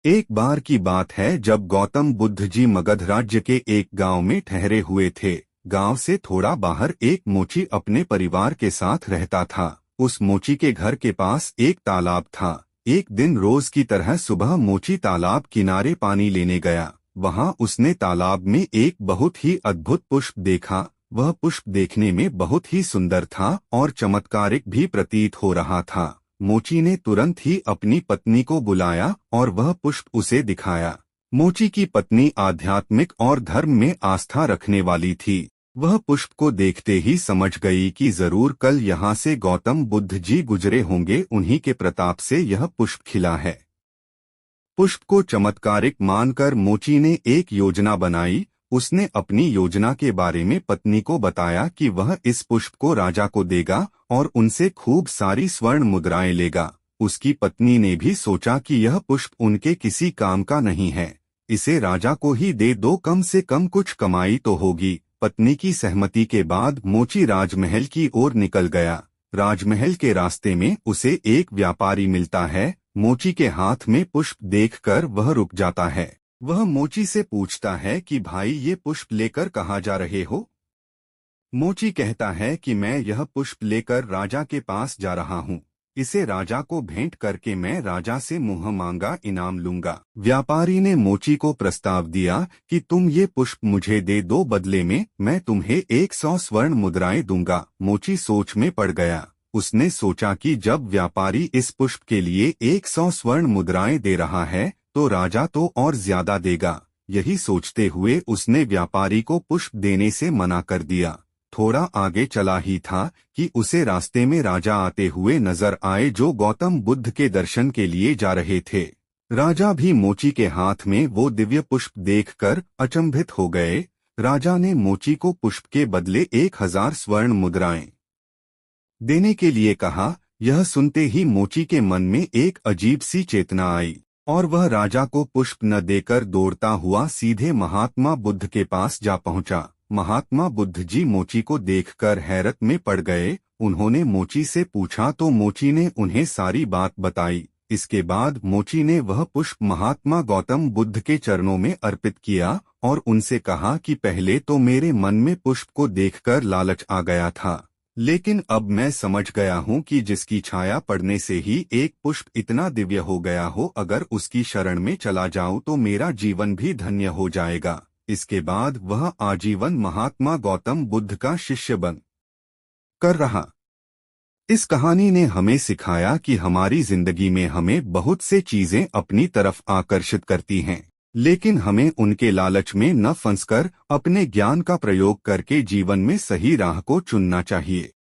एक बार की बात है जब गौतम बुद्ध जी मगध राज्य के एक गांव में ठहरे हुए थे। गांव से थोड़ा बाहर एक मोची अपने परिवार के साथ रहता था। उस मोची के घर के पास एक तालाब था। एक दिन रोज की तरह सुबह मोची तालाब किनारे पानी लेने गया। वहां उसने तालाब में एक बहुत ही अद्भुत पुष्प देखा। वह पुष्प देखने में बहुत ही सुंदर था और चमत्कारिक भी प्रतीत हो रहा था। मोची ने तुरंत ही अपनी पत्नी को बुलाया और वह पुष्प उसे दिखाया। मोची की पत्नी आध्यात्मिक और धर्म में आस्था रखने वाली थी। वह पुष्प को देखते ही समझ गई कि जरूर कल यहाँ से गौतम बुद्ध जी गुजरे होंगे, उन्हीं के प्रताप से यह पुष्प खिला है। पुष्प को चमत्कारिक मानकर मोची ने एक योजना बनाई। उसने अपनी योजना के बारे में पत्नी को बताया कि वह इस पुष्प को राजा को देगा और उनसे खूब सारी स्वर्ण मुद्राएं लेगा। उसकी पत्नी ने भी सोचा कि यह पुष्प उनके किसी काम का नहीं है, इसे राजा को ही दे दो, कम से कम कुछ कमाई तो होगी। पत्नी की सहमति के बाद मोची राजमहल की ओर निकल गया। राजमहल के रास्ते में उसे एक व्यापारी मिलता है। मोची के हाथ में पुष्प देखकर वह रुक जाता है। वह मोची से पूछता है कि भाई, ये पुष्प लेकर कहाँ जा रहे हो? मोची कहता है कि मैं यह पुष्प लेकर राजा के पास जा रहा हूँ। इसे राजा को भेंट करके मैं राजा से मुँह मांगा इनाम लूंगा। व्यापारी ने मोची को प्रस्ताव दिया कि तुम ये पुष्प मुझे दे दो, बदले में मैं तुम्हें 100 स्वर्ण मुद्राएं दूंगा। मोची सोच में पड़ गया। उसने सोचा कि जब व्यापारी इस पुष्प के लिए 100 स्वर्ण मुद्राएं दे रहा है तो राजा तो और ज्यादा देगा। यही सोचते हुए उसने व्यापारी को पुष्प देने से मना कर दिया। थोड़ा आगे चला ही था कि उसे रास्ते में राजा आते हुए नजर आए, जो गौतम बुद्ध के दर्शन के लिए जा रहे थे। राजा भी मोची के हाथ में वो दिव्य पुष्प देखकर अचंभित हो गए। राजा ने मोची को पुष्प के बदले 1000 स्वर्ण मुद्राएं देने के लिए कहा। यह सुनते ही मोची के मन में एक अजीब सी चेतना आई और वह राजा को पुष्प न देकर दौड़ता हुआ सीधे महात्मा बुद्ध के पास जा पहुंचा। महात्मा बुद्ध जी मोची को देखकर हैरत में पड़ गए। उन्होंने मोची से पूछा तो मोची ने उन्हें सारी बात बताई। इसके बाद मोची ने वह पुष्प महात्मा गौतम बुद्ध के चरणों में अर्पित किया और उनसे कहा कि पहले तो मेरे मन में पुष्प को देखकर लालच आ गया था, लेकिन अब मैं समझ गया हूँ कि जिसकी छाया पड़ने से ही एक पुष्प इतना दिव्य हो गया हो, अगर उसकी शरण में चला जाऊं तो मेरा जीवन भी धन्य हो जाएगा। इसके बाद वह आजीवन महात्मा गौतम बुद्ध का शिष्य बन कर रहा। इस कहानी ने हमें सिखाया कि हमारी जिंदगी में हमें बहुत से चीजें अपनी तरफ आकर्षित करती हैं, लेकिन हमें उनके लालच में न फंसकर अपने ज्ञान का प्रयोग करके जीवन में सही राह को चुनना चाहिए।